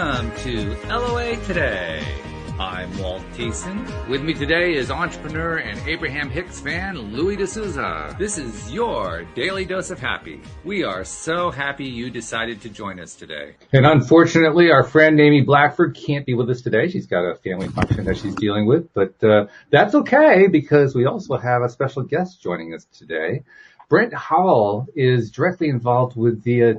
Welcome to LOA Today. I'm Walt Thiessen. With me today is entrepreneur and Abraham Hicks fan Louis D'Souza. This is your daily dose of happy. We are so happy you decided to join us today. And unfortunately, our friend Amy Blackford can't be with us today. She's got a family function that she's dealing with, but that's okay because we also have a special guest joining us today. Brent Howell is directly involved with the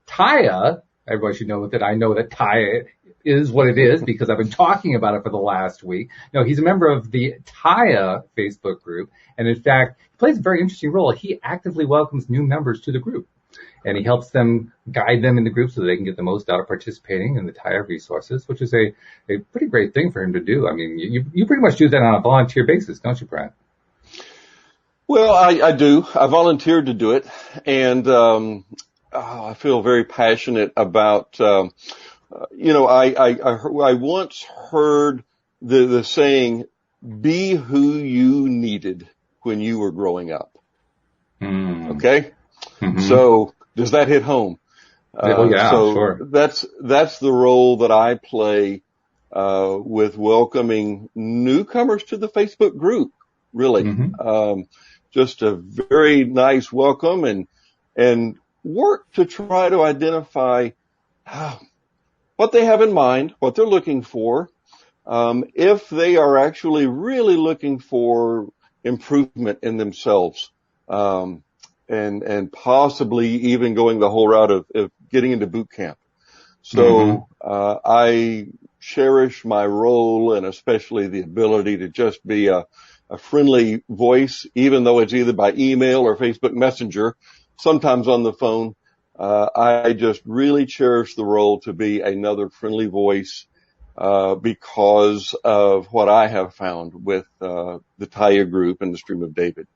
Taya. Everybody should know that I know that Taya is what it is because I've been talking about it for the last week. No, he's a member of the Taya Facebook group. And in fact, he plays a very interesting role. He actively welcomes new members to the group and he helps them guide them in the group so they can get the most out of participating in the Taya resources, which is a pretty great thing for him to do. I mean, you pretty much do that on a volunteer basis, don't you, Brent? Well, I do. I volunteered to do it, and I feel very passionate about. I once heard the saying, "Be who you needed when you were growing up." Okay, so does that hit home? Sure. That's the role that I play with welcoming newcomers to the Facebook group. Really. Just a very nice welcome and work to try to identify what they have in mind, what they're looking for, if they are actually really looking for improvement in themselves, and possibly even going the whole route of getting into boot camp. So, I cherish my role and especially the ability to just be a friendly voice, even though it's either by email or Facebook Messenger, sometimes on the phone. I just really cherish the role to be another friendly voice, because of what I have found with, the Taya group and the Stream of David.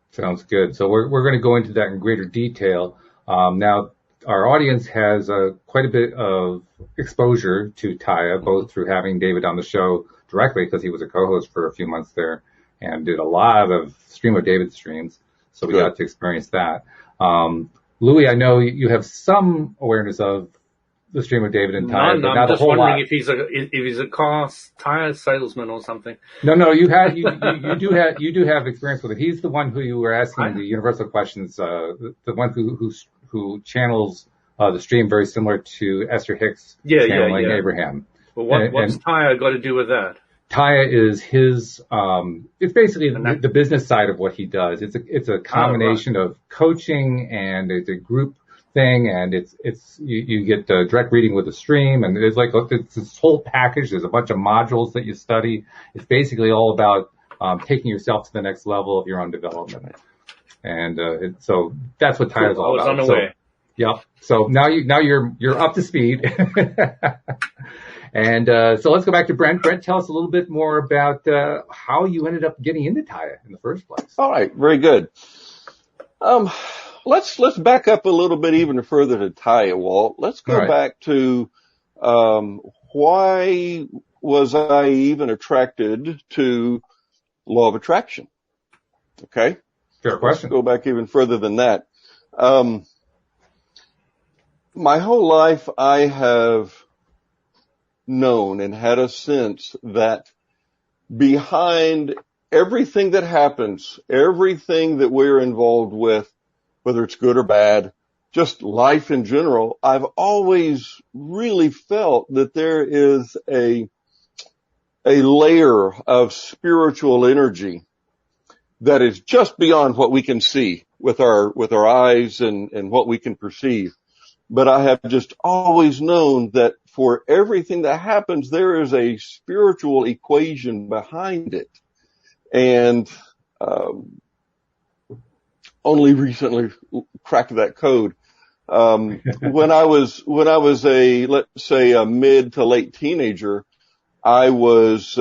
Sounds good. So we're going to go into that in greater detail. Now our audience has quite a bit of exposure to Taya, both through having David on the show directly because he was a co-host for a few months there and did a lot of Stream of David streams. So we got to experience that. Louis, I know you have some awareness of the Stream of David and Taya, but not a whole lot. I'm just wondering if he's a car tire salesman or something. No, you do have experience with it. He's the one who you were asking the universal questions, the one who channels the stream very similar to Esther Hicks channeling Abraham. Well, what's Taya got to do with that? Taya is his, it's basically the business side of what he does. It's a combination of coaching and it's a group thing and you get direct reading with the stream and it's this whole package. There's a bunch of modules that you study. It's basically all about, taking yourself to the next level of your own development. And, so that's what Taya is all about. I was unaware. So now you're up to speed. And so let's go back to Brent. Brent, tell us a little bit more about how you ended up getting into Taya in the first place. All right, very good. Let's back up a little bit even further to Taya, Walt. Let's go back to why was I even attracted to law of attraction? Okay, fair question. Let's go back even further than that. My whole life, I have known and had a sense that behind everything that happens, everything that we're involved with, whether it's good or bad, just life in general, I've always really felt that there is a layer of spiritual energy that is just beyond what we can see with our eyes and what we can perceive. But I have just always known that for everything that happens, there is a spiritual equation behind it. And only recently cracked that code. When I was let's say a mid to late teenager, I was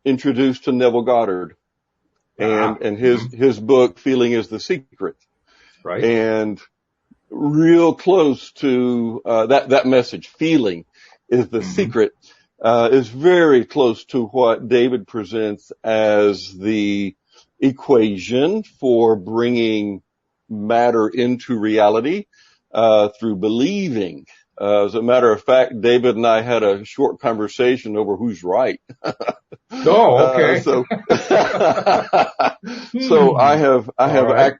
introduced to Neville Goddard and his book Feeling is the Secret. Right. And real close to that message, feeling is the secret, is very close to what David presents as the equation for bringing matter into reality. through believing. As a matter of fact, David and I had a short conversation over who's right. Oh, okay. So I have right.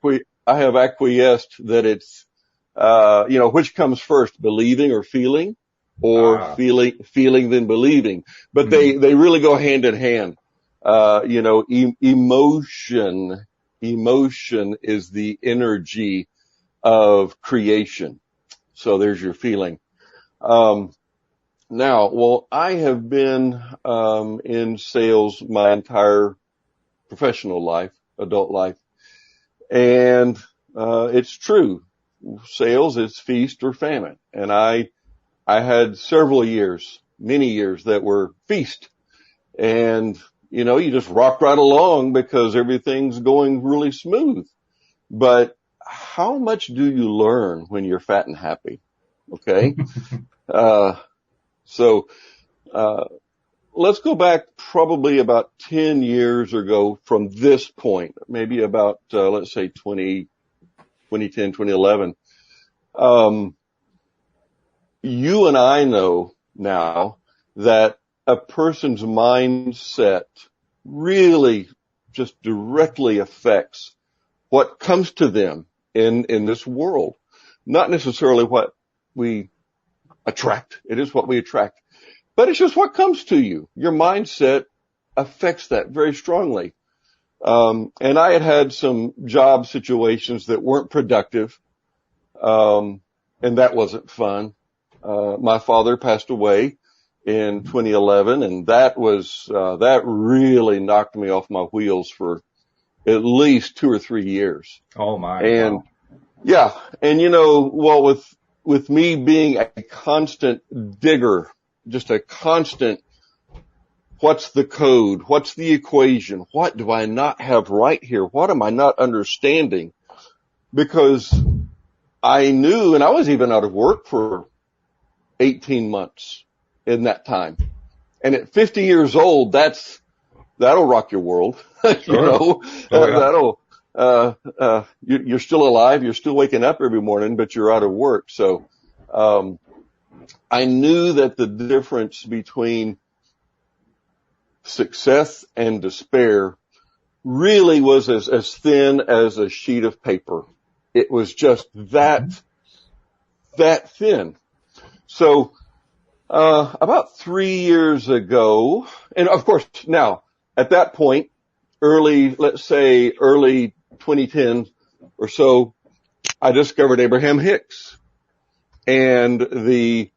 acquiesced that it's, which comes first, believing or feeling, or feeling then believing. But they really go hand in hand. Emotion is the energy of creation. So there's your feeling. I have been in sales my entire professional life, adult life, and it's true. Sales is feast or famine, and I had many years that were feast, and you just rock right along because everything's going really smooth. But how much do you learn when you're fat and happy? Okay. So let's go back probably about 10 years ago from this point, maybe about, let's say 2010, 2011. You and I know now that a person's mindset really just directly affects what comes to them in this world. Not necessarily what we attract. It is what we attract. But it's just what comes to you. Your mindset affects that very strongly. And I had some job situations that weren't productive. And that wasn't fun. My father passed away in 2011, and that really knocked me off my wheels for at least 2 or 3 years. Oh my. And wow. Yeah. And with me being a constant digger, just a constant, what's the code? What's the equation? What do I not have right here? What am I not understanding? Because I knew, and I was even out of work for 18 months in that time. And at 50 years old, that'll rock your world. Sure. That'll, you're still alive. You're still waking up every morning, but you're out of work. So, I knew that the difference between success and despair really was as thin as a sheet of paper. It was just that thin. So, about 3 years ago, and of course now at that point, early 2010 or so, I discovered Abraham Hicks, and the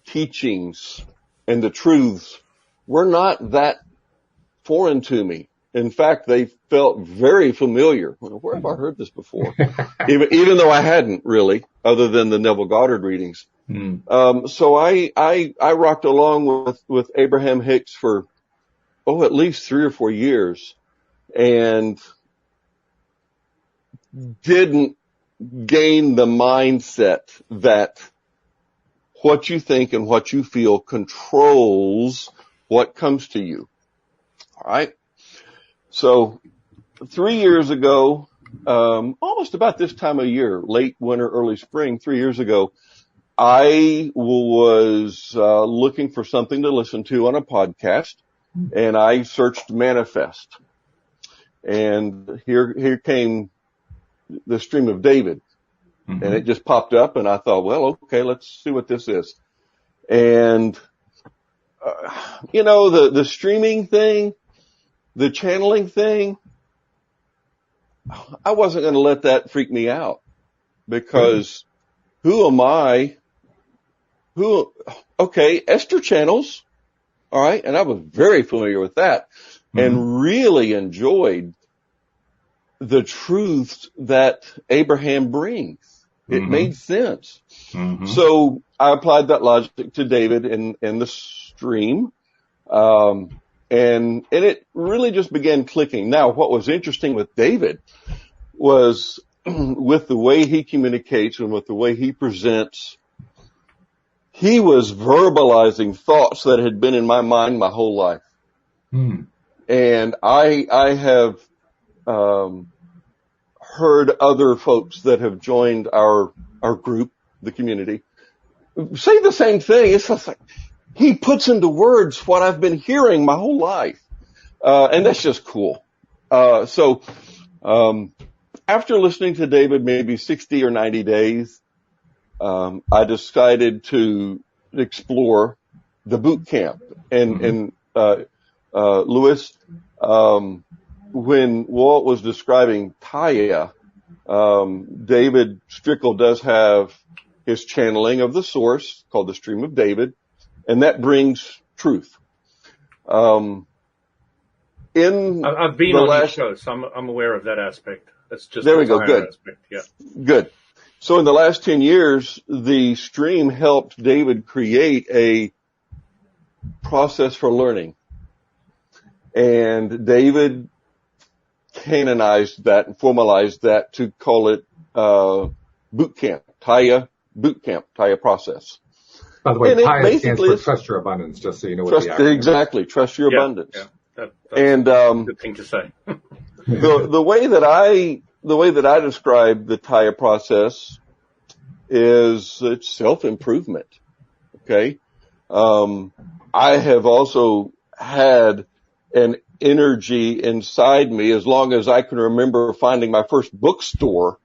teachings and the truths were not that foreign to me. In fact, they felt very familiar. Where have I heard this before? even though I hadn't really, other than the Neville Goddard readings. So I rocked along with Abraham Hicks for, at least 3 or 4 years, and didn't gain the mindset that what you think and what you feel controls what comes to you. All right. So 3 years ago, almost about this time of year, late winter, early spring, 3 years ago, I was looking for something to listen to on a podcast, and I searched Manifest. And here came the Stream of David. And it just popped up, and I thought, well, okay, let's see what this is. And, the streaming thing, the channeling thing, I wasn't going to let that freak me out, because who am I? Esther channels. All right. And I was very familiar with that and really enjoyed the truths that Abraham brings. It made sense. So I applied that logic to David in the stream. And it really just began clicking. Now, what was interesting with David was with the way he communicates and with the way he presents, he was verbalizing thoughts that had been in my mind my whole life. And I have, heard other folks that have joined our group, the community, say the same thing. It's just like he puts into words what I've been hearing my whole life. And that's just cool. So after listening to David maybe 60 or 90 days, I decided to explore the boot camp. And Louis, when Walt was describing Taya, David Strickle does have his channeling of the source called the Stream of David, and that brings truth. I've been on the show, so I'm aware of that aspect. That's just there we go. Good. Aspect. Yeah. Good. So in the last 10 years, the stream helped David create a process for learning. And David canonized that and formalized that to call it boot camp, Taya boot camp, Taya process. By the way, Taya stands for Trust Your Abundance, just so you know what the acronym is. Exactly, Trust Your Abundance. Yeah. That's and a good thing to say. the way that I describe the Taya process is it's self-improvement. Okay. I have also had an energy inside me as long as I can remember finding my first bookstore,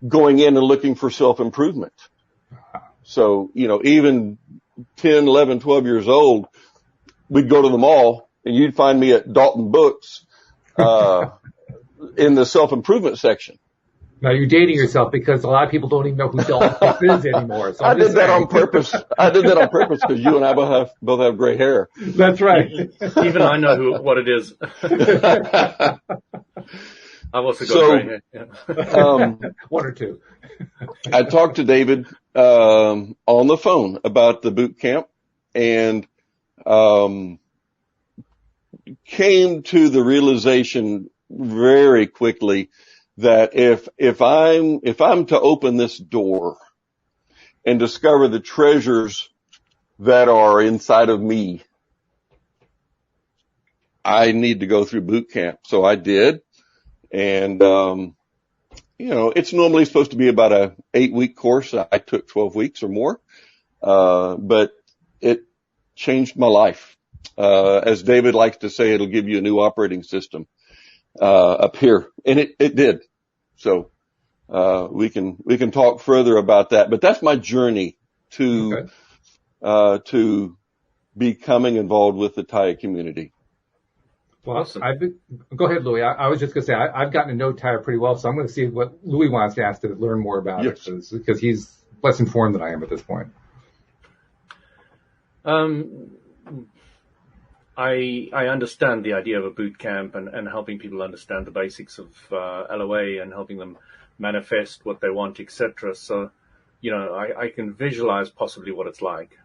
going in and looking for self-improvement. So, even 10, 11, 12 years old, we'd go to the mall and you'd find me at Dalton Books, in the self-improvement section. Now you're dating yourself because a lot of people don't even know who Dalton Books is anymore. So I did that on purpose. Because you and I both have gray hair. That's right. Even I know what it is. I've also got gray hair. Yeah. One or two. I talked to David on the phone about the boot camp and came to the realization very quickly that if I'm to open this door and discover the treasures that are inside of me, I need to go through boot camp. So I did. And, it's normally supposed to be about a 8-week course. I took 12 weeks or more. But it changed my life. As David likes to say, it'll give you a new operating system, up here. And it did. So, we can talk further about that, but that's my journey to becoming involved with the Taya community. Well, awesome. Go ahead, Louis. I was just going to say, I've gotten to know Taya pretty well, so I'm going to see what Louis wants to ask to learn more about it, because he's less informed than I am at this point. I understand the idea of a boot camp and helping people understand the basics of LOA and helping them manifest what they want, etc. So, I can visualize possibly what it's like.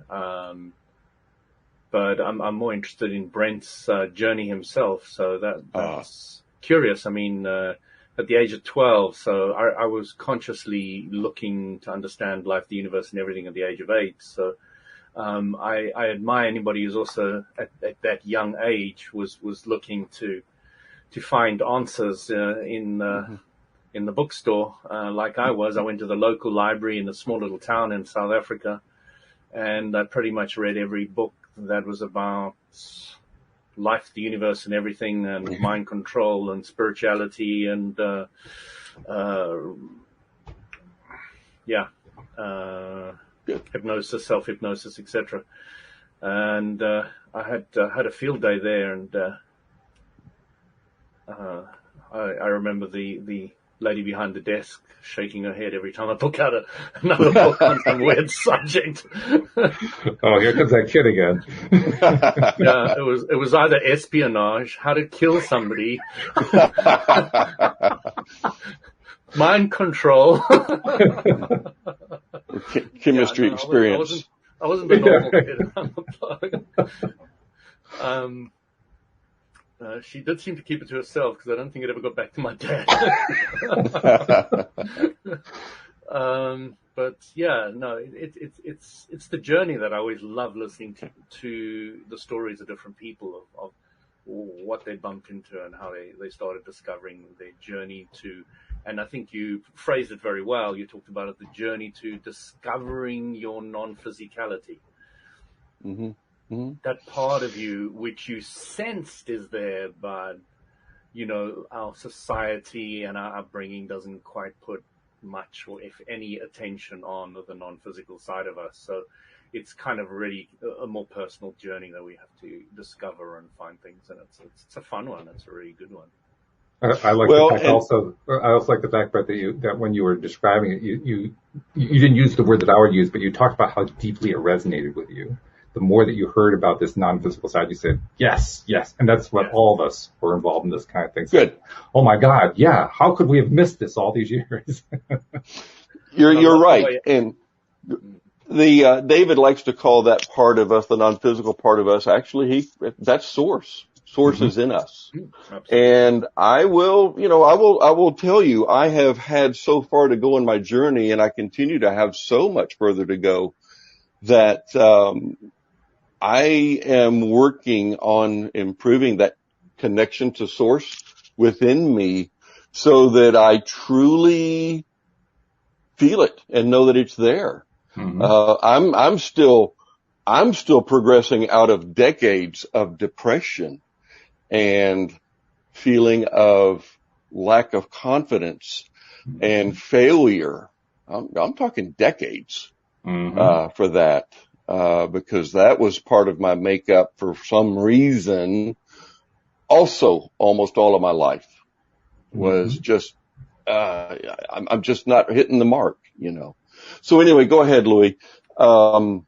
But I'm more interested in Brent's journey himself. So that's curious. I mean, at the age of 12, so I was consciously looking to understand life, the universe, and everything at the age of 8. So I admire anybody who's also at that young age was looking to find answers in the bookstore, like I was. I went to the local library in a small little town in South Africa, and I pretty much read every book that was about life, the universe, and everything, and mind control and spirituality and hypnosis, self-hypnosis, etc. And I had a field day there, and I remember the lady behind the desk shaking her head every time I took out another book on some weird subject. Oh, here comes that kid again. Yeah, it was either espionage, how to kill somebody, mind control, chemistry experience. I wasn't the normal kid. She did seem to keep it to herself because I don't think it ever got back to my dad. But yeah, no, it's the journey that I always love listening to the stories of different people of what they bumped into and how they started discovering their journey to And I think you phrased it very well. You talked about it, the journey to discovering your non-physicality. Mm-hmm. Mm-hmm. That part of you which you sensed is there, but, our society and our upbringing doesn't quite put much or if any attention on the non-physical side of us. So it's kind of really a more personal journey that we have to discover and find things. And it's a fun one. It's a really good one. I like the fact also. I also like the fact, Brett, that when you were describing it, you didn't use the word that I would use, but you talked about how deeply it resonated with you. The more that you heard about this non-physical side, you said yes, and that's what all of us who are involved in this kind of thing. Good. Oh my God, yeah. How could we have missed this all these years? You're right, and David likes to call that part of us, the non-physical part of us. Actually, that's source. Source is in us. Absolutely. And I will tell you, I have had so far to go in my journey, and I continue to have so much further to go, that I am working on improving that connection to source within me so that I truly feel it and know that it's there. Mm-hmm. I'm still progressing out of decades of depression and feeling of lack of confidence and failure. I'm talking decades, for that, because that was part of my makeup for some reason. Also, almost all of my life was just, I'm just not hitting the mark, So anyway, go ahead, Louis. But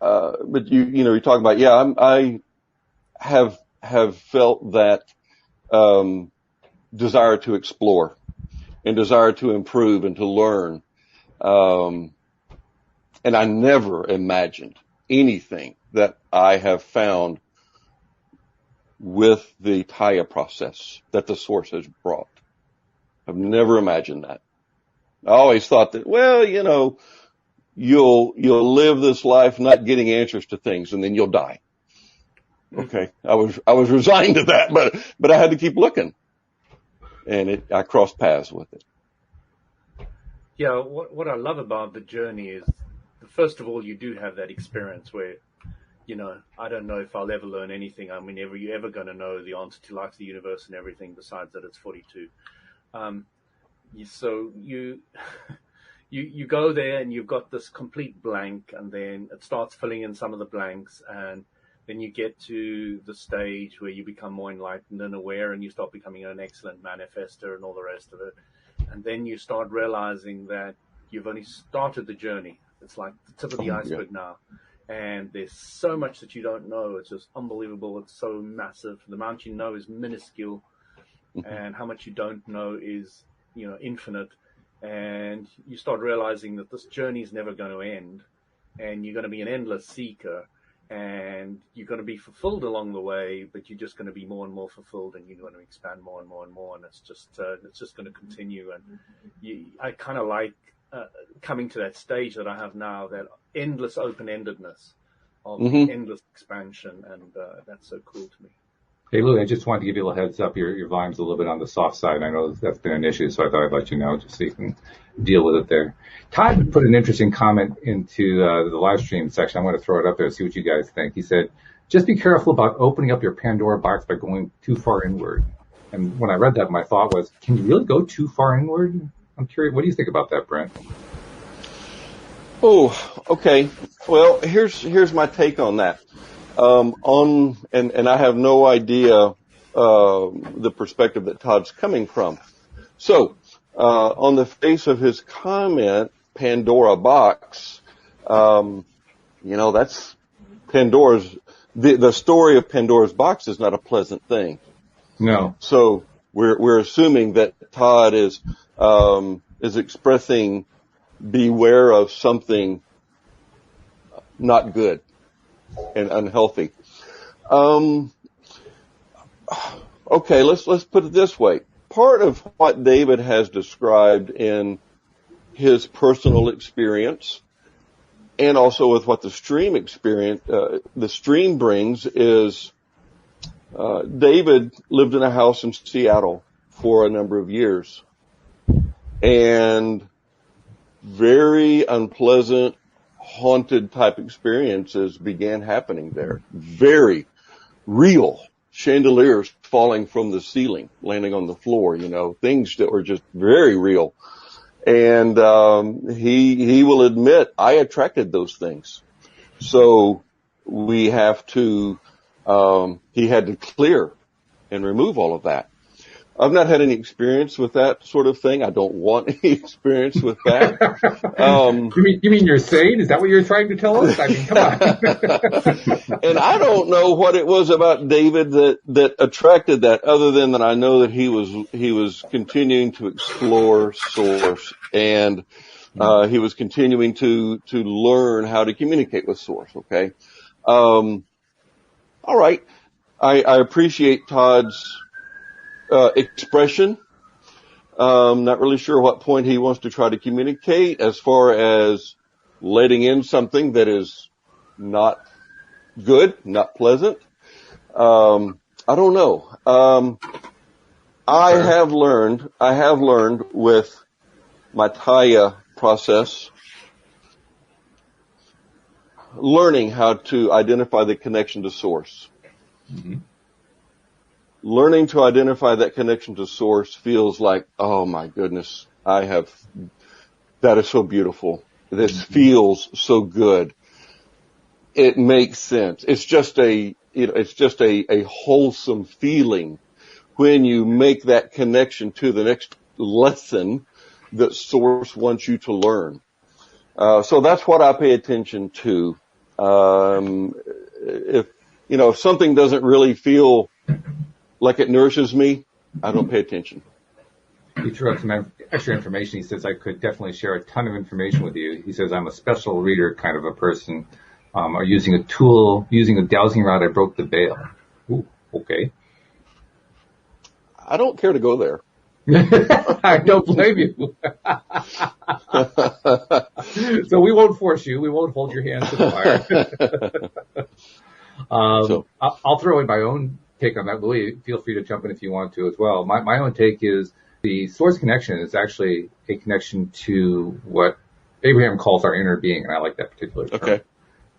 you're talking about, I have felt that, desire to explore and desire to improve and to learn. And I never imagined anything that I have found with the Taya process that the source has brought. I've never imagined that. I always thought that, you'll live this life not getting answers to things and then you'll die. Okay. I was resigned to that, but I had to keep looking, and I crossed paths with it. Yeah. What I love about the journey is, first of all, you do have that experience where, I don't know if I'll ever learn anything. I mean, you ever going to know the answer to life, the universe, and everything besides that it's 42. So you go there and you've got this complete blank, and then it starts filling in some of the blanks, and then you get to the stage where you become more enlightened and aware, and you start becoming an excellent manifester and all the rest of it. And then you start realizing that you've only started the journey. It's like the tip of the iceberg now. And there's so much that you don't know. It's just unbelievable. It's so massive. The amount you know is minuscule, and how much you don't know is, infinite. And you start realizing that this journey is never going to end, and you're going to be an endless seeker, and you're going to be fulfilled along the way, but you're just going to be more and more fulfilled, and you're going to expand more and more and more, and it's just going to continue. And I kind of like coming to that stage that I have now, that endless open-endedness of endless expansion, and that's so cool to me. Hey, Lou, I just wanted to give you a little heads up. Your volume's a little bit on the soft side. I know that's been an issue, so I thought I'd let you know just so you can deal with it there. Todd put an interesting comment into the live stream section. I want to throw it up there and see what you guys think. He said, just be careful about opening up your Pandora box by going too far inward. And when I read that, my thought was, can you really go too far inward? I'm curious. What do you think about that, Brent? Oh, okay. Well, here's my take on that. And I have no idea, the perspective that Todd's coming from. So, on the face of his comment, Pandora box, that's Pandora's, the story of Pandora's box is not a pleasant thing. No. So we're assuming that Todd is expressing beware of something not good and unhealthy. Okay, let's put it this way. Part of what David has described in his personal experience, and also with what the stream brings, is David lived in a house in Seattle for a number of years. and very unpleasant, haunted type experiences began happening there. Very real chandeliers falling from the ceiling, landing on the floor, things that were just very real. And he will admit, I attracted those things. So we have to, he had to clear and remove all of that. I've not had any experience with that sort of thing. I don't want any experience with that. You mean you're sane? Is that what you're trying to tell us? I mean, come on. And I don't know what it was about David that attracted that, other than that I know that he was continuing to explore Source, and he was continuing to learn how to communicate with Source. Okay. All right. I appreciate Todd's expression. Not really sure what point he wants to try to communicate as far as letting in something that is not good, not pleasant. I don't know. I have learned with my Taya process, learning how to identify the connection to Source. Mm-hmm. Learning to identify that connection to Source feels like, oh my goodness, that is so beautiful. This feels so good. It makes sense. It's just a wholesome feeling when you make that connection to the next lesson that Source wants you to learn. So that's what I pay attention to. If something doesn't really feel like it nourishes me, I don't pay attention. He threw out some extra information. He says, I could definitely share a ton of information with you. He says, I'm a special reader kind of a person. Or using a dowsing rod, I broke the veil. Ooh, okay. I don't care to go there. I don't blame you. So we won't force you. We won't hold your hand to the fire. I'll throw in my own take on that. Louis, feel free to jump in if you want to as well. My own take is the Source connection is actually a connection to what Abraham calls our inner being, and I like that particular term. Okay.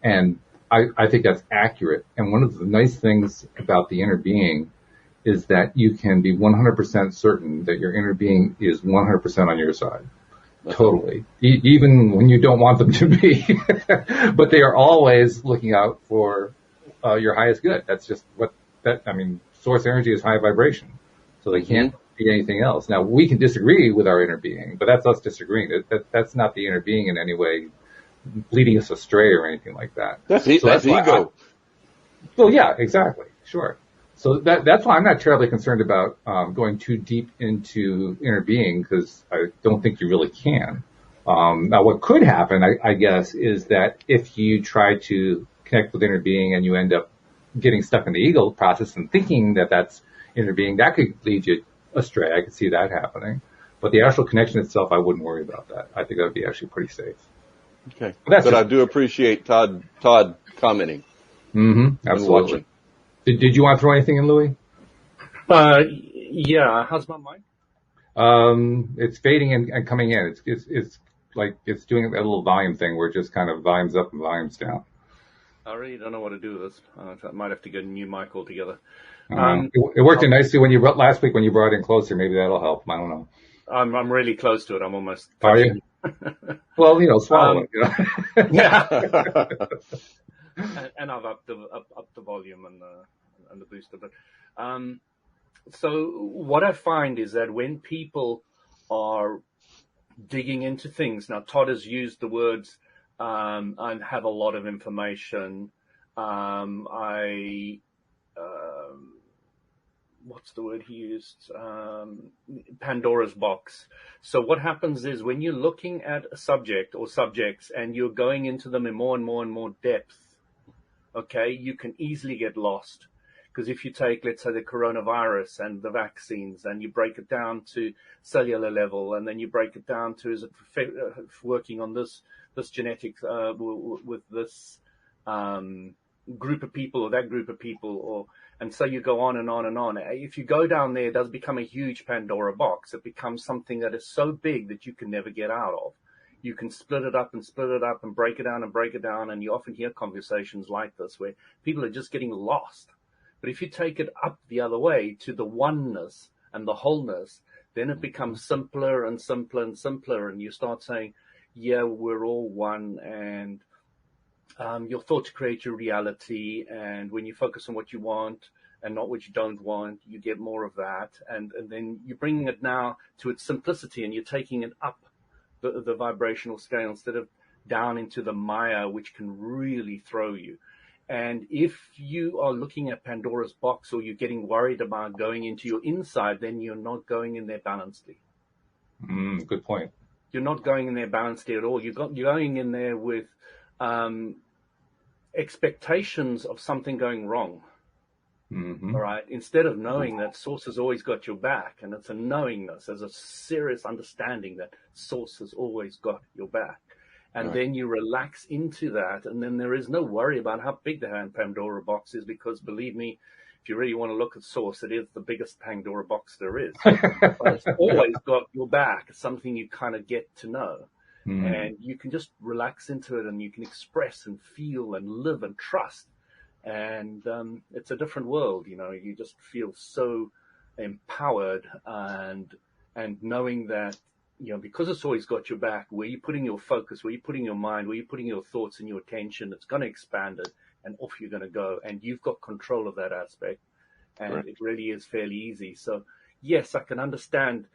And I think that's accurate. And one of the nice things about the inner being is that you can be 100% certain that your inner being is 100% on your side. Totally. Even when you don't want them to be. But they are always looking out for your highest good. That's just Source energy is high vibration. So they can't be anything else. Now, we can disagree with our inner being, but that's us disagreeing. That's not the inner being in any way leading us astray or anything like that. That's ego. Well, yeah, exactly. Sure. So that's why I'm not terribly concerned about going too deep into inner being, because I don't think you really can. Now, what could happen, I guess, is that if you try to connect with inner being and you end up getting stuck in the ego process and thinking that that's inner being, that could lead you astray. I could see that happening. But the actual connection itself, I wouldn't worry about that. I think that would be actually pretty safe. Okay. But I do appreciate Todd commenting. Mm-hmm. Absolutely. Did you want to throw anything in, Louis? Yeah. How's my mic? It's fading and coming in. It's like it's doing a little volume thing where it just kind of volumes up and volumes down. I really don't know what to do with this. I might have to get a new mic altogether. It worked nicely last week when you brought it in closer. Maybe that'll help. I don't know. I'm really close to it. I'm almost. Are you? Well, swallow it. Yeah. and I've upped the volume and the booster. But so what I find is that when people are digging into things, now Todd has used the words and have a lot of information. What's the word he used? Pandora's box. So what happens is when you're looking at a subject or subjects and you're going into them in more and more and more depth, okay, you can easily get lost. Because if you take, let's say, the coronavirus and the vaccines, and you break it down to cellular level, and then you break it down to, is it working on this genetic, with this, group of people or that group of people, and so you go on and on and on. If you go down there, it does become a huge Pandora box. It becomes something that is so big that you can never get out of. You can split it up and break it down and break it down. And you often hear conversations like this where people are just getting lost. But if you take it up the other way to the oneness and the wholeness, then it becomes simpler and simpler and simpler. And you start saying, yeah, we're all one. And your thoughts create your reality. And when you focus on what you want and not what you don't want, you get more of that. And then you're bringing it now to its simplicity, and you're taking it up the vibrational scale instead of down into the Maya, which can really throw you. And if you are looking at Pandora's box, or you're getting worried about going into your inside, then you're not going in there balancedly. Good point. You're not going in there balancedly at all. You're going in there with expectations of something going wrong. Mm-hmm. All right. Instead of knowing that Source has always got your back, and it's a knowingness, there's a serious understanding that Source has always got your back. And then you relax into that, and then there is no worry about how big the Pandora box is, because believe me, if you really want to look at Source, it is the biggest Pandora box there is. But it's always got your back. It's something you kind of get to know. And you can just relax into it, and you can express and feel and live and trust. And it's a different world, you just feel so empowered, and knowing that, because it's always got your back, where you're putting your focus, where you're putting your mind, where you're putting your thoughts and your attention, it's going to expand it, and off you're going to go. And you've got control of that aspect. And It really is fairly easy. So yes, I can understand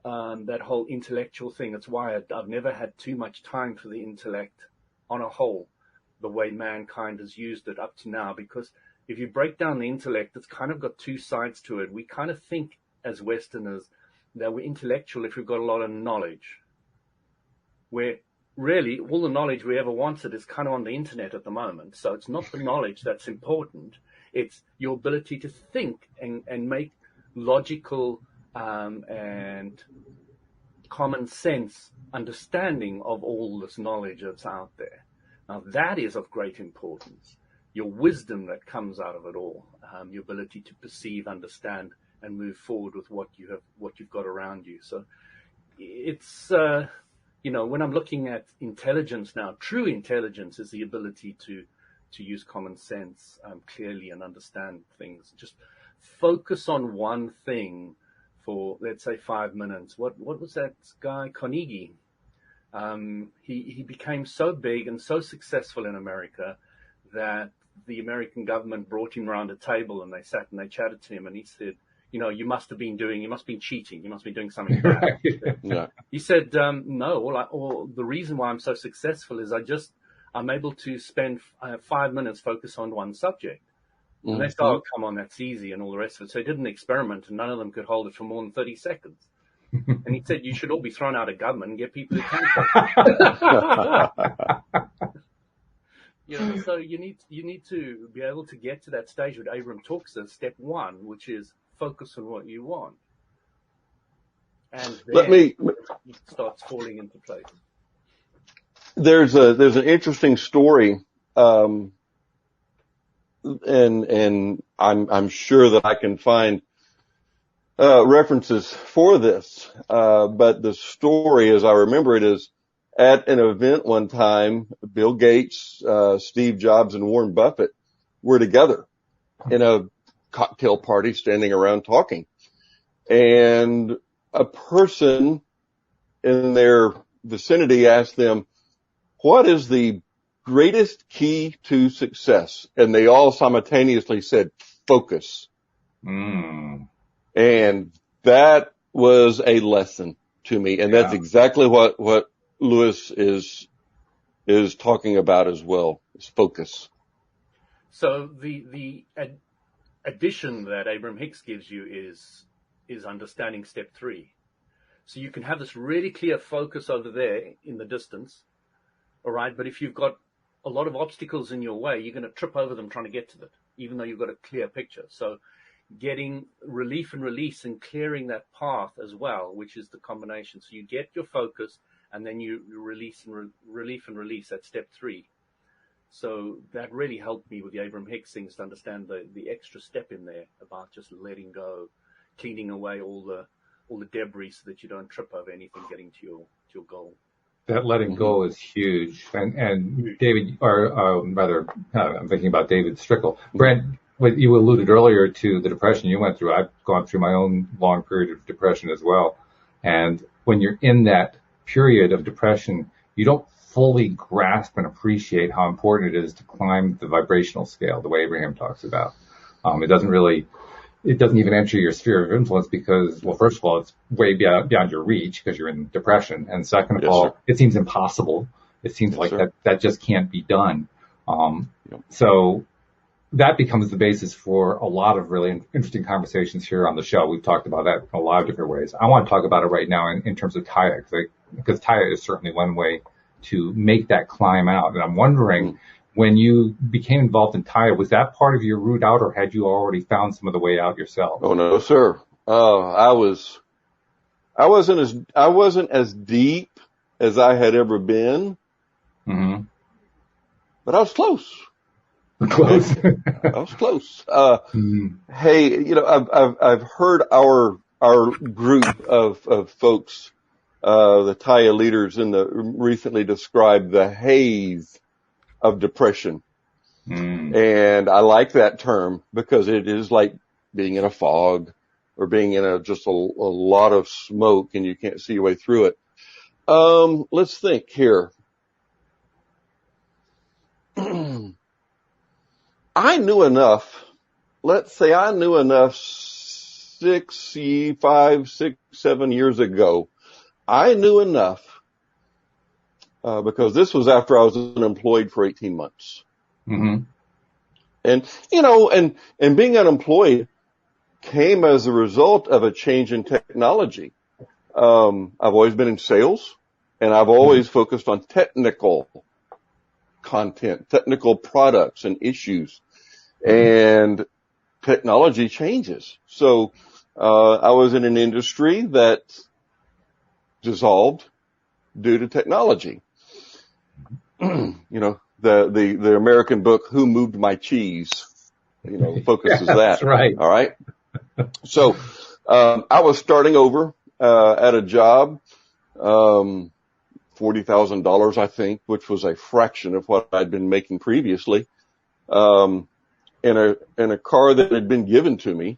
that whole intellectual thing. That's why I've never had too much time for the intellect on a whole, the way mankind has used it up to now. Because if you break down the intellect, it's kind of got two sides to it. We kind of think as Westerners that we're intellectual if we've got a lot of knowledge, where really all the knowledge we ever wanted is kind of on the internet at the moment. So it's not the knowledge that's important. It's your ability to think and make logical and common sense understanding of all this knowledge that's out there. Now that is of great importance. Your wisdom that comes out of it all, your ability to perceive, understand, and move forward with what you've got around you. So it's, when I'm looking at intelligence now, true intelligence is the ability to use common sense clearly and understand things. Just focus on one thing for, let's say, 5 minutes. What was that guy, Carnegie? He became so big and so successful in America that the American government brought him around a table, and they sat and they chatted to him, and he said, you must have been cheating. You must be doing something bad. Right. Yeah. He said, no, the reason why I'm so successful is I'm able to spend 5 minutes focus on one subject. And they said, oh, come on, that's easy, and all the rest of it. So he did an experiment, and none of them could hold it for more than 30 seconds. And he said, you should all be thrown out of government and get people who can focus. So you need to be able to get to that stage what Abram talks of, step one, which is focus on what you want. And then it starts falling into place. There's an interesting story, and I'm sure that I can find references for this. But the story, as I remember it, is at an event one time, Bill Gates, Steve Jobs, and Warren Buffett were together in a cocktail party, standing around talking. And a person in their vicinity asked them, what is the greatest key to success? And they all simultaneously said, focus. And that was a lesson to me. And that's exactly what Lewis is talking about as well, is focus. So the addition that Abraham Hicks gives you is understanding step 3. So you can have this really clear focus over there in the distance. All right. But if you've got a lot of obstacles in your way, you're going to trip over them trying to get to it, even though you've got a clear picture. So getting relief and release and clearing that path as well, which is the combination. So you get your focus, and then you release and relief and release at step 3. So that really helped me with the Abraham Hicks things to understand the extra step in there about just letting go, cleaning away all the debris so that you don't trip over anything getting to your goal. That letting go is huge. And David, or rather, I'm thinking about David Strickle. Brent, what you alluded earlier to the depression you went through. I've gone through my own long period of depression as well. And when you're in that period of depression, you don't fully grasp and appreciate how important it is to climb the vibrational scale, the way Abraham talks about. It doesn't even enter your sphere of influence because, well, first of all, it's way beyond your reach because you're in depression. And second of all, it seems impossible. It seems like that just can't be done. So that becomes the basis for a lot of really interesting conversations here on the show. We've talked about that in a lot of different ways. I want to talk about it right now in terms of Taya, because Taya is certainly one way to make that climb out. And I'm wondering, when you became involved in Taya, was that part of your route out, or had you already found some of the way out yourself? Oh, no, sir. I wasn't as deep as I had ever been, but I was close. Close. I was close. Hey, I've heard our group of folks, the Taya leaders recently described the haze of depression. And I like that term because it is like being in a fog or being in just a lot of smoke and you can't see your way through it. Let's think here. I knew enough 5, 6, 7 years ago. I knew enough, because this was after I was unemployed for 18 months. And, and being unemployed came as a result of a change in technology. I've always been in sales and I've always focused on technical content, technical products and issues, and technology changes. So, I was in an industry that dissolved due to technology. The American book, Who Moved My Cheese, focuses that. That's right. All right. So, I was starting over, at a job, $40,000, I think, which was a fraction of what I'd been making previously, in a car that had been given to me.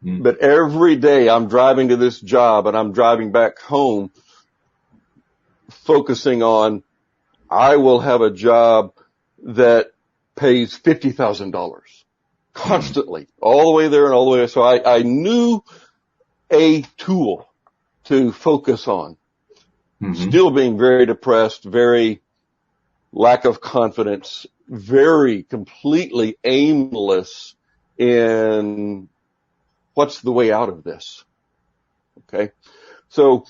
But every day I'm driving to this job and I'm driving back home focusing on, I will have a job that pays $50,000 constantly, all the way there and all the way. So I knew a tool to focus on. Still being very depressed, very lack of confidence, very completely aimless in what's the way out of this. Okay. So,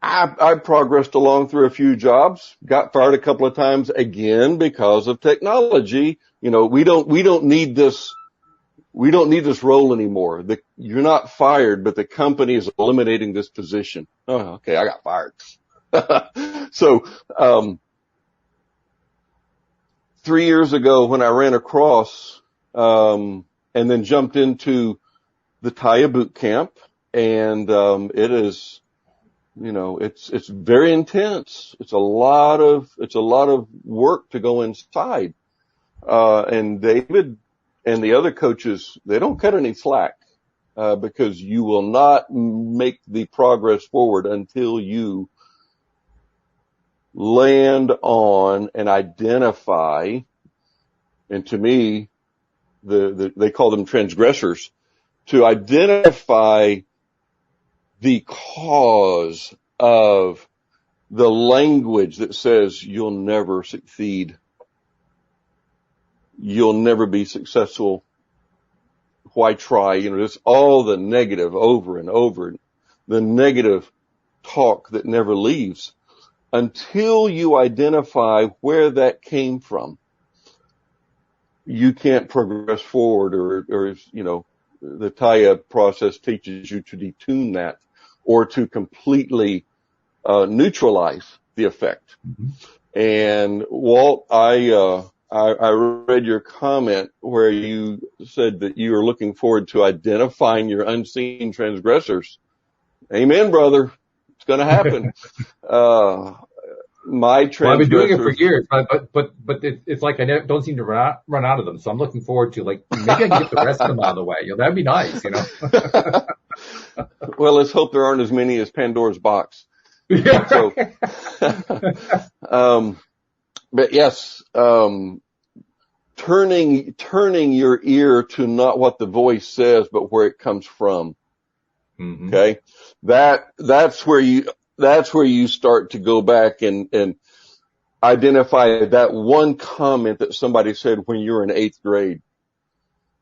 I progressed along through a few jobs, got fired a couple of times again because of technology. We don't need this role anymore. You're not fired, but the company is eliminating this position. Oh, okay. I got fired. So, 3 years ago when I ran across, and then jumped into the Taya boot camp, and, it is, it's very intense. It's a lot of work to go inside. And David and the other coaches, they don't cut any slack, because you will not make the progress forward until you land on and identify. And to me, they call them transgressors, to identify the cause of the language that says you'll never succeed. You'll never be successful. Why try? Just all the negative over and over, the negative talk that never leaves until you identify where that came from. You can't progress forward, or the Taya process teaches you to detune that or to completely neutralize the effect. And Walt, I read your comment where you said that you are looking forward to identifying your unseen transgressors. Amen, brother. It's going to happen. My transgressors. Well, I've been doing it for years, but it's like I don't seem to run out of them. So I'm looking forward to, like, maybe I can get the rest of them out of the way. That'd be nice, Well, let's hope there aren't as many as Pandora's box. Yeah. So, but yes, turning your ear to not what the voice says, but where it comes from. Mm-hmm. Okay. That's where you start to go back and identify that one comment that somebody said when you were in 8th grade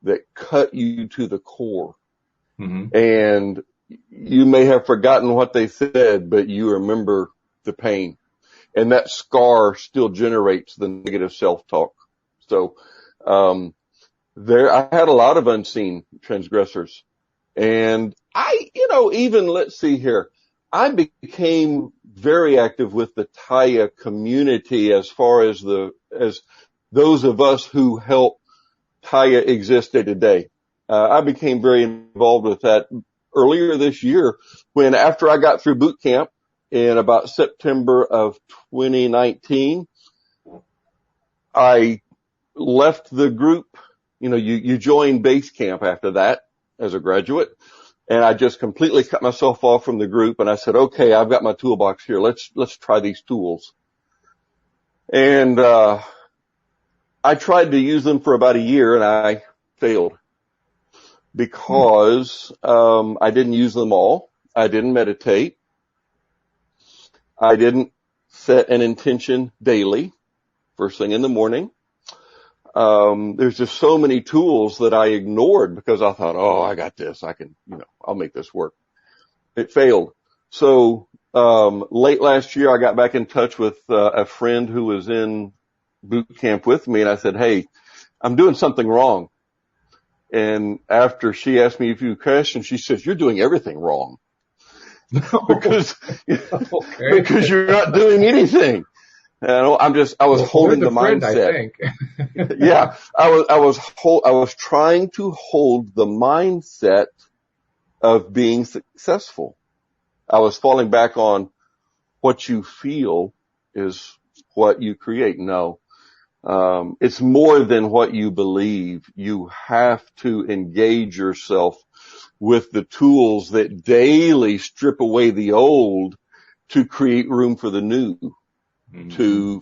that cut you to the core. Mm-hmm. And you may have forgotten what they said, but you remember the pain. And that scar still generates the negative self-talk. So, I had a lot of unseen transgressors. And let's see here. I became very active with the Taya community as far as those of us who help Taya exist day to day. I became very involved with that earlier this year when, after I got through boot camp in about September of 2019, I left the group. You join base camp after that as a graduate. And I just completely cut myself off from the group. And I said, okay, I've got my toolbox here. Let's try these tools. And, I tried to use them for about a year and I failed because, I didn't use them all. I didn't meditate. I didn't set an intention daily, first thing in the morning. There's just so many tools that I ignored because I thought, oh, I got this. I can, I'll make this work. It failed. So, late last year, I got back in touch with a friend who was in boot camp with me, and I said, hey, I'm doing something wrong. And after she asked me a few questions, she says, you're doing everything wrong. because you're not doing anything. And I was holding the mindset. Yeah, I was trying to hold the mindset of being successful. I was falling back on what you feel is what you create. No. It's more than what you believe. You have to engage yourself with the tools that daily strip away the old to create room for the new,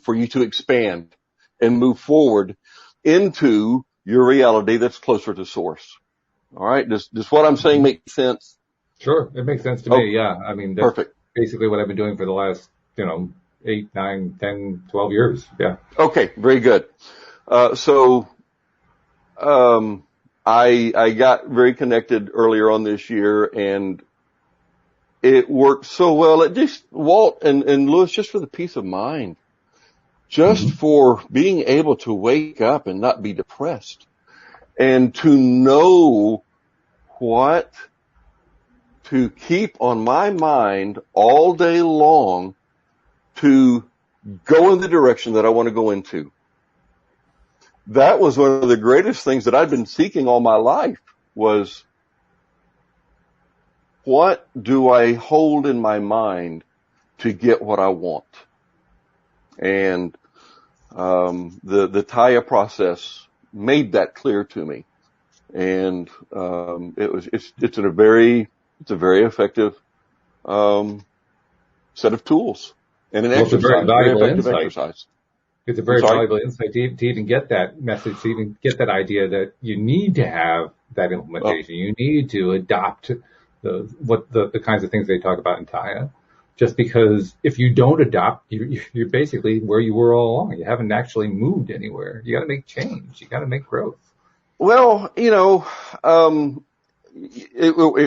for you to expand and move forward into your reality that's closer to source. All right. Does what I'm saying make sense? Sure. It makes sense to me. Yeah. I mean, that's perfect. Basically what I've been doing for the last, 8, 9, 10, 12 years. Yeah. Okay. Very good. I got very connected earlier on this year and it worked so well. It just, Walt and Lewis, just for the peace of mind, just for being able to wake up and not be depressed and to know what to keep on my mind all day long to go in the direction that I want to go into. That was one of the greatest things that I'd been seeking all my life was, what do I hold in my mind to get what I want? And the Taya process made that clear to me. And it's a very effective set of tools and an exercise. It's a very valuable insight. Exercise. It's a very valuable insight to even get that message, to even get that idea that you need to have that implementation. You need to adopt the kinds of things they talk about in Taya. Just because if you don't adopt, you're basically where you were all along. You haven't actually moved anywhere. You got to make change. You got to make growth. Well, it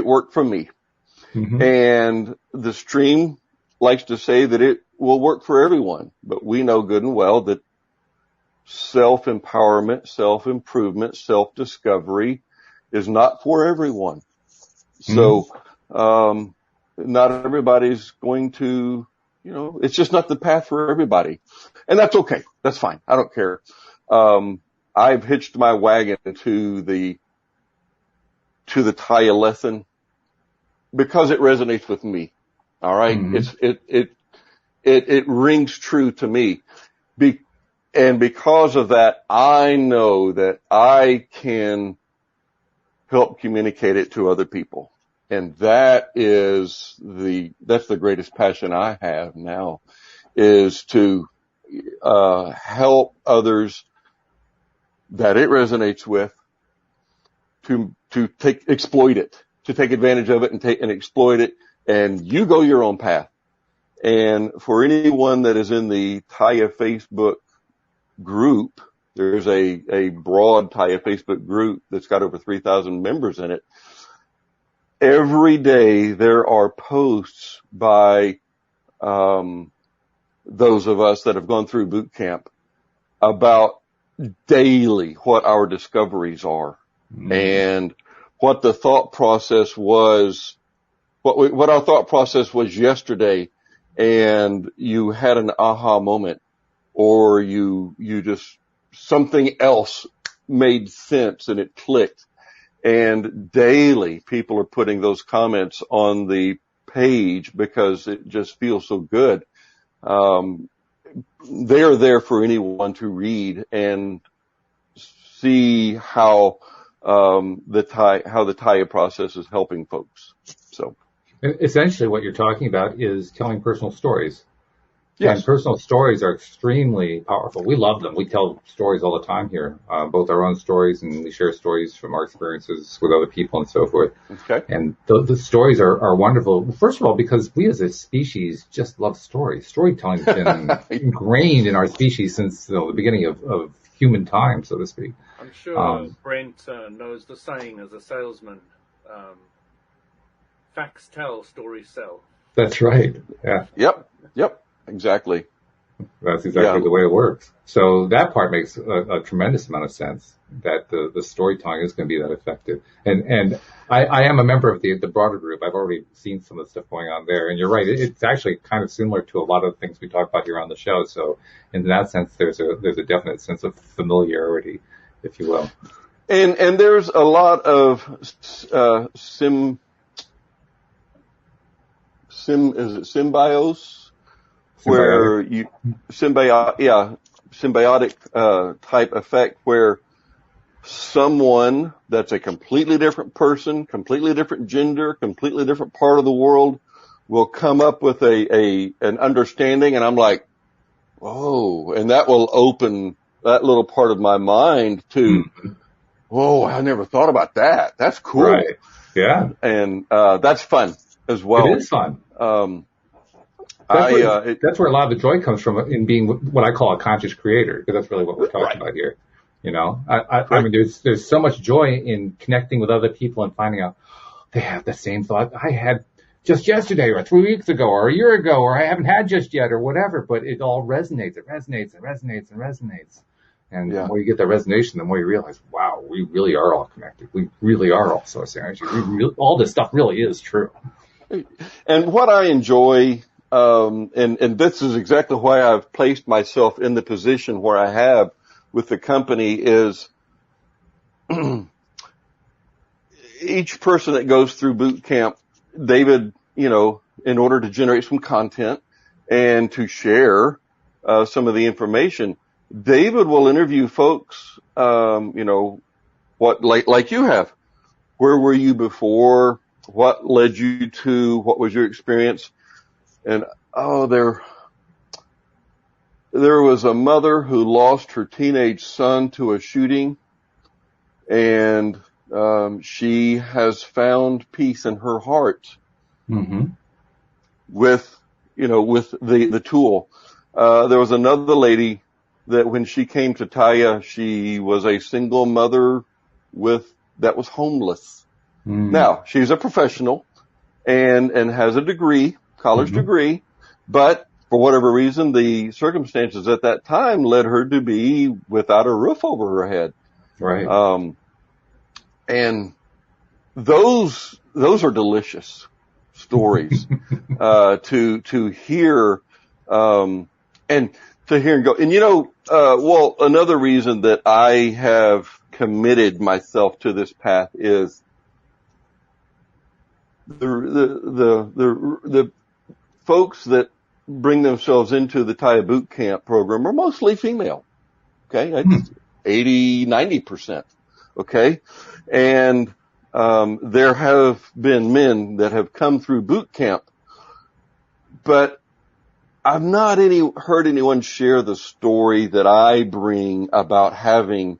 worked for me. And the stream likes to say that it will work for everyone, but we know good and well that self-empowerment, self-improvement, self-discovery is not for everyone. So, not everybody's going to, it's just not the path for everybody. And that's okay. That's fine. I don't care. I've hitched my wagon to the Taya lesson because it resonates with me. All right. Mm-hmm. It rings true to me. And because of that, I know that I can help communicate it to other people. And that's the greatest passion I have now, is to help others that it resonates with to exploit it, to take advantage of it and exploit it, and you go your own path. And for anyone that is in the Taya Facebook group, there's a broad Taya Facebook group that's got over 3,000 members in it. Every day there are posts by those of us that have gone through boot camp about daily what our discoveries are and what the thought process was, what our thought process was yesterday, and you had an aha moment, or you just, something else made sense and it clicked. And daily people are putting those comments on the page because it just feels so good. They are there for anyone to read and see how the Taya process is helping folks. So essentially what you're talking about is telling personal stories. Yes. And personal stories are extremely powerful. We love them. We tell stories all the time here, both our own stories, and we share stories from our experiences with other people and so forth. Okay. And the stories are wonderful. First of all, because we as a species just love stories. Storytelling has been ingrained in our species since the beginning of human time, so to speak. I'm sure Brent knows the saying as a salesman, facts tell, stories sell. That's right. Yeah. Yep. Exactly. That's exactly the way it works. So that part makes a tremendous amount of sense, that the storytelling is going to be that effective. And I am a member of the broader group. I've already seen some of the stuff going on there. And you're right. It's actually kind of similar to a lot of the things we talk about here on the show. So in that sense, there's a definite sense of familiarity, if you will. And there's a lot of symbiosis, where you symbiotic type effect, where someone that's a completely different person, completely different gender, completely different part of the world will come up with an understanding, and I'm like, whoa, and that will open that little part of my mind to, whoa, I never thought about that. That's cool. Right. Yeah. And that's fun as well. It is fun. That's where a lot of the joy comes from, in being what I call a conscious creator, because that's really what we're talking about here. You know, I mean, there's so much joy in connecting with other people and finding out they have the same thought I had just yesterday, or 3 weeks ago, or a year ago, or I haven't had just yet, or whatever. But it all resonates. It resonates and resonates and resonates. And the more you get that resonation, the more you realize, wow, we really are all connected. We really are all source energy. All this stuff really is true. And what I enjoy, and this is exactly why I've placed myself in the position where I have with the company, is each person that goes through boot camp, David, in order to generate some content and to share some of the information, David will interview folks, what, like you have. Where were you before? What led you to? What was your experience? And there was a mother who lost her teenage son to a shooting, and she has found peace in her heart with the tool. There was another lady that when she came to Taya, she was a single mother that was homeless. Now, she's a professional and has a degree, college degree, but for whatever reason, the circumstances at that time led her to be without a roof over her head. Right. And those are delicious stories, to hear And to hear him go, and well, another reason that I have committed myself to this path is the folks that bring themselves into the Taya boot camp program are mostly female. Okay. That's 80-90%. Okay. And, there have been men that have come through boot camp, but I've not heard anyone share the story that I bring about having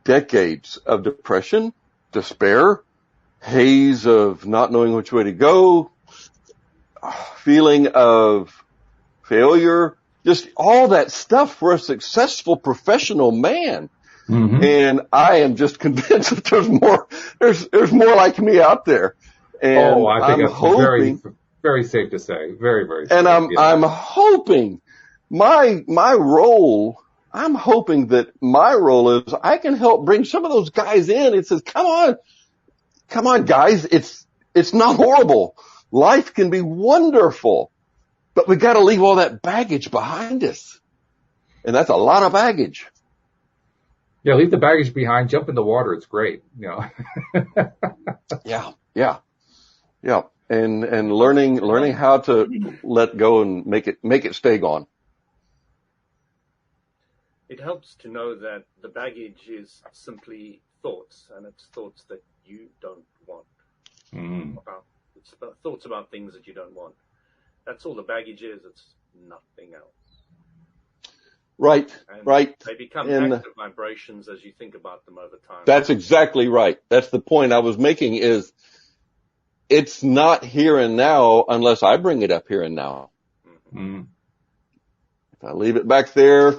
decades of depression, despair, haze of not knowing which way to go, feeling of failure, just all that stuff for a successful professional man. Mm-hmm. And I am just convinced that there's more like me out there. And I think it's very, very safe to say. Very, very safe. And I'm hoping my role, I'm hoping that my role is I can help bring some of those guys in and says, come on guys. It's not horrible. Life can be wonderful, but we got to leave all that baggage behind us. And that's a lot of baggage. Yeah, leave the baggage behind, jump in the water. It's great, Yeah. And learning how to let go and make it stay gone. It helps to know that the baggage is simply thoughts, and it's thoughts that you don't want. It's thoughts about things that you don't want. That's all the baggage is. It's nothing else. Right, and right. They become active vibrations as you think about them over time. That's exactly right. That's the point I was making is it's not here and now unless I bring it up here and now. Mm-hmm. If I leave it back there,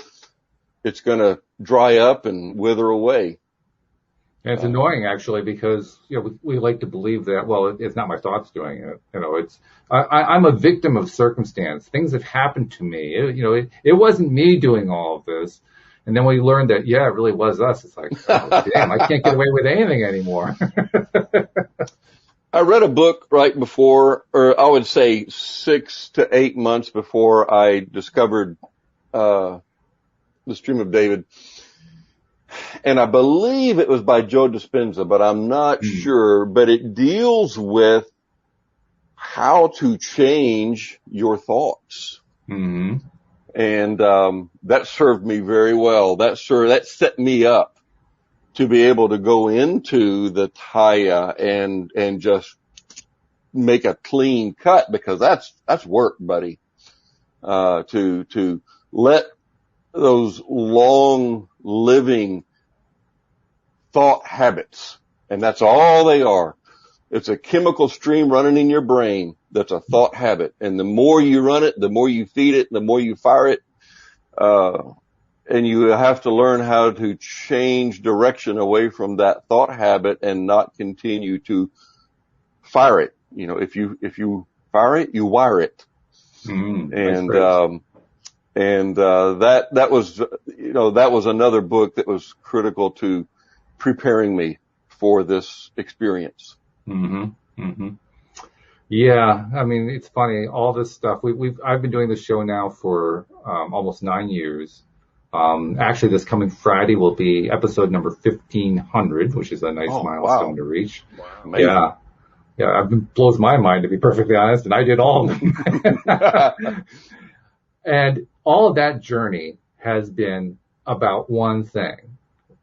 it's going to dry up and wither away. And it's annoying actually because, we like to believe that, well, it's not my thoughts doing it. I'm a victim of circumstance. Things have happened to me. It wasn't me doing all of this. And then we learned that, it really was us. It's like, oh, damn, I can't get away with anything anymore. I read a book right before, or I would say 6 to 8 months before I discovered, the Stream of David. And I believe it was by Joe Dispenza, but I'm not sure. But it deals with how to change your thoughts. Mm-hmm. And that served me very well. That set me up to be able to go into the Taya and just make a clean cut, because that's work, buddy. To let those long living thought habits, and that's all they are. It's a chemical stream running in your brain that's a thought habit. And the more you run it, the more you feed it, the more you fire it. And you have to learn how to change direction away from that thought habit and not continue to fire it. If you fire it, you wire it. That was another book that was critical to preparing me for this experience. Mm-hmm. Mm-hmm. Yeah. I mean, it's funny. All this stuff I've been doing this show now for, almost 9 years. Actually this coming Friday will be episode number 1500, which is a nice milestone to reach. Wow. Yeah. Yeah. It blows my mind, to be perfectly honest. And I did all of them. And all of that journey has been about one thing.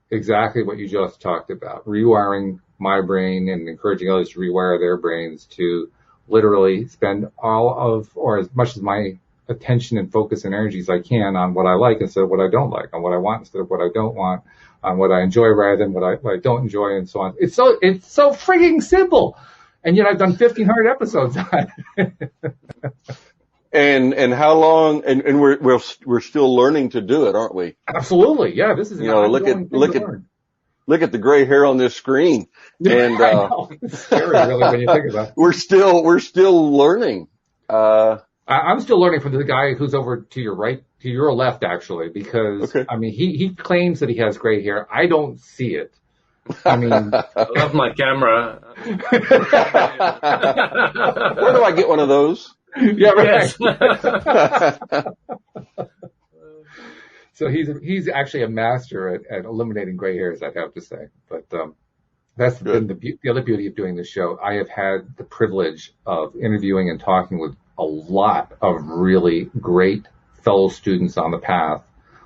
Exactly what you just talked about, rewiring my brain and encouraging others to rewire their brains to literally spend all of, or as much of my attention and focus and energy as I can on what I like instead of what I don't like, on what I want instead of what I don't want, on what I enjoy rather than what I don't enjoy, and so on. It's so freaking simple. And yet I've done 1,500 episodes on it. And how long? And we're still learning to do it, aren't we? Absolutely, yeah. This is look at the gray hair on this screen, and I know. It's scary, really, when you think about it. We're still learning. I'm still learning from the guy who's over to your right, to your left, actually, because I mean he claims that he has gray hair. I don't see it. I mean, I love my camera. Where do I get one of those? Yeah, right. Yes. So he's actually a master at eliminating gray hairs, I'd have to say. But that's been Good. the other beauty of doing the show. I have had the privilege of interviewing and talking with a lot of really great fellow students on the path.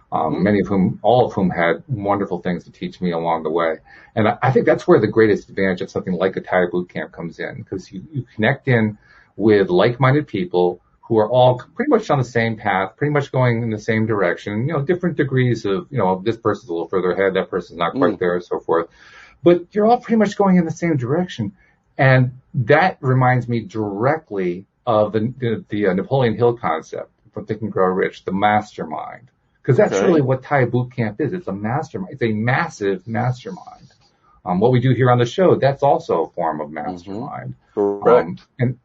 All of whom had wonderful things to teach me along the way. And I think that's where the greatest advantage of something like a Thai boot camp comes in, because you connect in with like-minded people who are all pretty much on the same path, pretty much going in the same direction, different degrees of, this person's a little further ahead, that person's not quite there, and so forth. But you're all pretty much going in the same direction. And that reminds me directly of the Napoleon Hill concept from Think and Grow Rich, the mastermind. Because that's really what Thai boot camp is. It's a mastermind. It's a massive mastermind. What we do here on the show, that's also a form of mastermind. Correct. And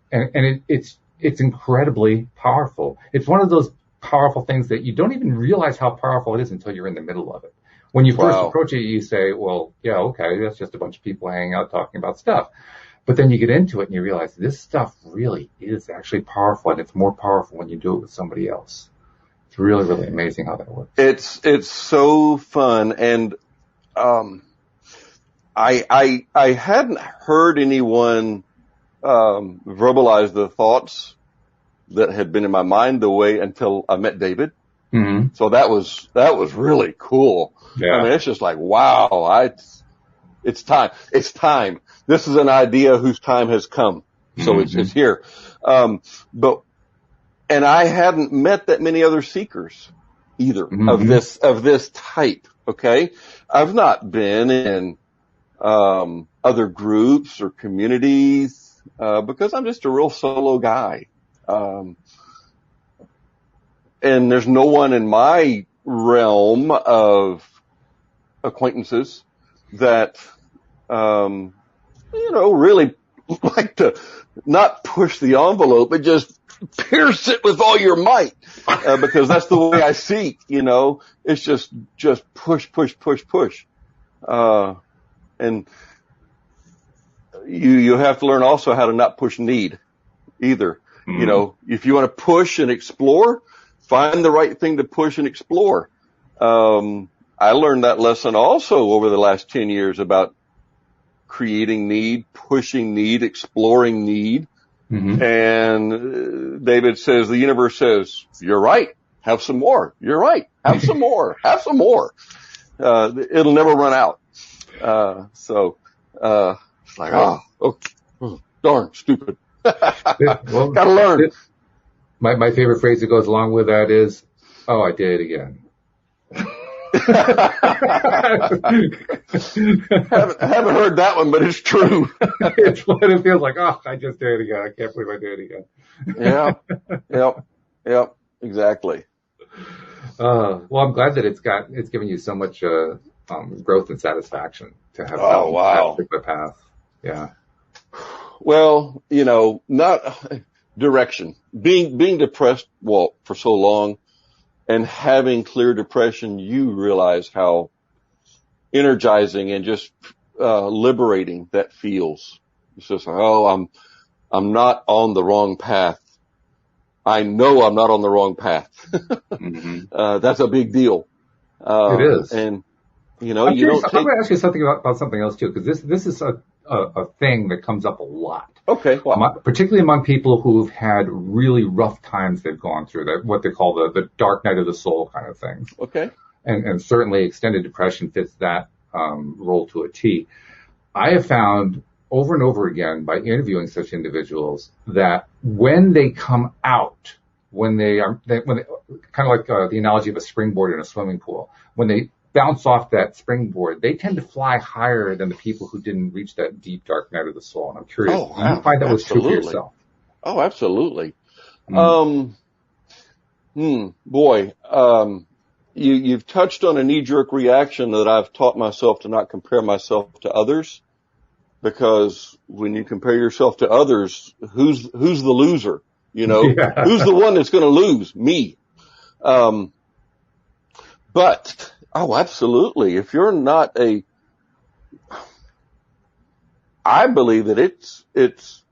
it's incredibly powerful. It's one of those powerful things that you don't even realize how powerful it is until you're in the middle of it. When you first approach it, you say, well, yeah, okay, that's just a bunch of people hanging out talking about stuff. But then you get into it and you realize this stuff really is actually powerful, and it's more powerful when you do it with somebody else. It's really, really amazing how that works. It's so fun. And, I hadn't heard anyone, verbalize the thoughts that had been in my mind until I met David. Mm-hmm. So that was really cool. Yeah. I mean, it's just like, wow, it's time. It's time. This is an idea whose time has come. So it's here. And I hadn't met that many other seekers either of this type. Okay. I've not been in, other groups or communities, because I'm just a real solo guy. And there's no one in my realm of acquaintances that, really like to not push the envelope, but just pierce it with all your might, because that's the way I seek, it's just push. And you have to learn also how to not push need either. If you want to push and explore, find the right thing to push and explore. I learned that lesson also over the last 10 years about creating need, pushing need, exploring need. And David says, the universe says, you're right. Have some more. You're right. Have some more. Have some more. It'll never run out. It's like, darn, stupid. Well, gotta learn. My favorite phrase that goes along with that is, I did it again. haven't heard that one, but it's true. It's what it feels like. I just did it again. I can't believe I did it again. Yep, exactly. Well, I'm glad that it's given you so much growth and satisfaction to have that particular path. Yeah. Well, not direction. Being depressed, for so long, and having clear depression, you realize how energizing and just liberating that feels. It's just like, I'm not on the wrong path. I know I'm not on the wrong path. That's a big deal. It is. And I'm going to ask you something about something else too, because this is a thing that comes up a lot. Okay. Wow. Particularly among people who've had really rough times they've gone through, that what they call the dark night of the soul kind of things. Okay. And certainly extended depression fits that role to a T. I have found over and over again by interviewing such individuals that when they come out, when they kind of like the analogy of a springboard in a swimming pool, when they bounce off that springboard, they tend to fly higher than the people who didn't reach that deep dark night of the soul. And I'm curious, do you find that was true for yourself? Oh, absolutely. You've touched on a knee-jerk reaction that I've taught myself to not compare myself to others, because when you compare yourself to others, who's the loser? Yeah. Who's the one that's going to lose? Me. But absolutely. If you're not I believe that it's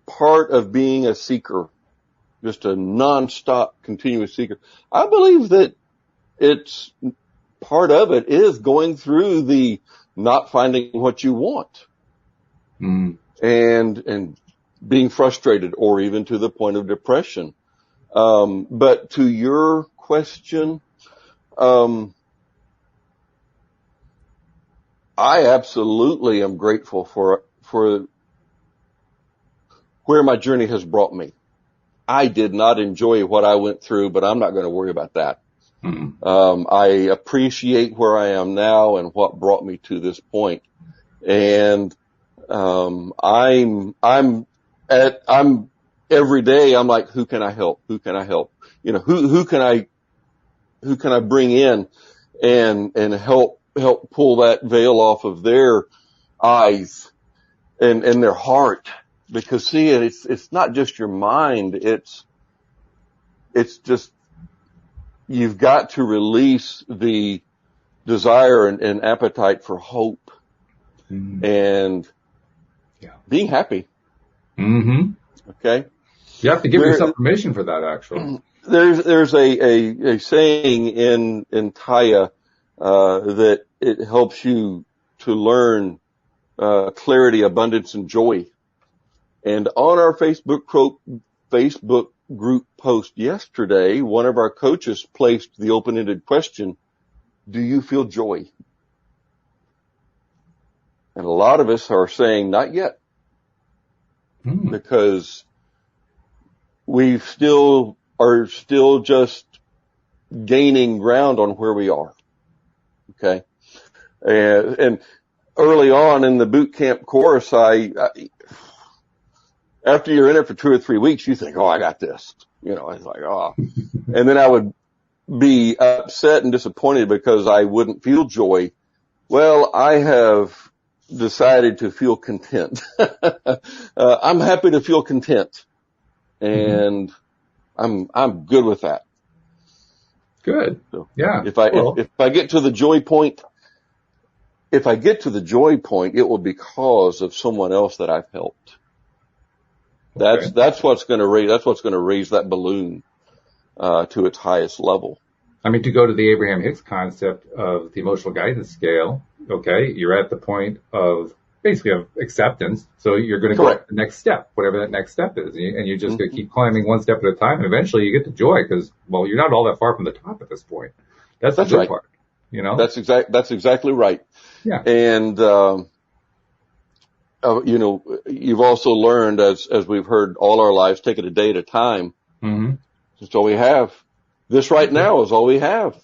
part of being a seeker just a nonstop continuous seeker. I believe that it's part of it is going through the not finding what you want and being frustrated or even to the point of depression. But to your question, I absolutely am grateful for where my journey has brought me. I did not enjoy what I went through, but I'm not going to worry about that. I appreciate where I am now and what brought me to this point. And, I'm every day I'm like, who can I help? Who can I help? You know, who can I bring in and help pull that veil off of their eyes and their heart? Because see, it's not just your mind. It's just, you've got to release the desire and appetite for hope and being happy. Okay. You have to give yourself permission for that, actually. There's a saying in Taya, that it helps you to learn, clarity, abundance, and joy. And on our Facebook group post yesterday, one of our coaches placed the open-ended question, do you feel joy? And a lot of us are saying not yet, because we are still just gaining ground on where we are. Okay. And early on in the boot camp course, after you're in it for 2 or 3 weeks, you think, oh, I got this. You know, it's like, oh. And then I would be upset and disappointed because I wouldn't feel joy. Well, I have decided to feel content. I'm happy to feel content. And I'm good with that. Good. So yeah. If I get to the joy point, it will be because of someone else that I've helped. Okay. That's what's going to raise that balloon, to its highest level. I mean, to go to the Abraham Hicks concept of the emotional guidance scale, okay, you're at the point of basically of acceptance. So you're going to go to the next step, whatever that next step is. And you're just going to keep climbing one step at a time. And eventually you get to joy because, well, you're not all that far from the top at this point. That's the good right. part, you know? That's exactly right. Yeah. And, you know, you've also learned as we've heard all our lives, take it a day at a time. That's all we have. This right now is all we have.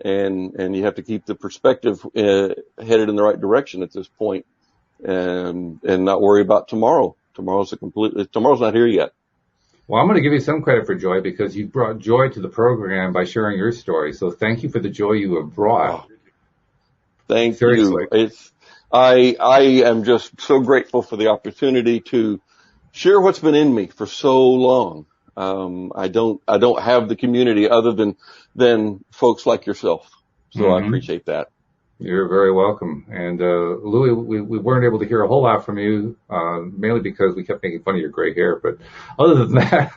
And you have to keep the perspective, headed in the right direction at this point and not worry about tomorrow. Tomorrow's not here yet. Well, I'm going to give you some credit for joy because you brought joy to the program by sharing your story. So thank you for the joy you have brought. Thank Seriously. you. I am just so grateful for the opportunity to share what's been in me for so long. I don't have the community other than folks like yourself. So I appreciate that. You're very welcome. And, Louis, we weren't able to hear a whole lot from you, mainly because we kept making fun of your gray hair. But other than that,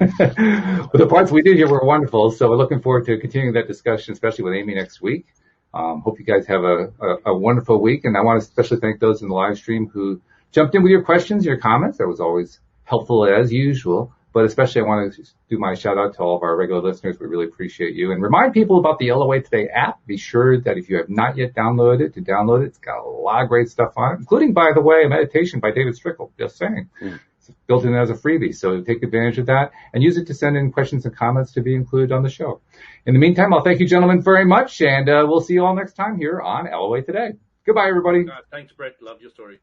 the parts we did here were wonderful. So we're looking forward to continuing that discussion, especially with Amy next week. Hope you guys have a wonderful week. And I want to especially thank those in the live stream who jumped in with your questions, your comments. That was always helpful as usual. But especially I want to do my shout out to all of our regular listeners. We really appreciate you. And remind people about the LOA Today app. Be sure that if you have not yet downloaded it, to download it. It's got a lot of great stuff on it, including, by the way, a meditation by David Strickle. Just saying. It's built in as a freebie. So take advantage of that and use it to send in questions and comments to be included on the show. In the meantime, I'll thank you, gentlemen, very much. And we'll see you all next time here on LOA Today. Goodbye, everybody. Thanks, Brett. Love your story.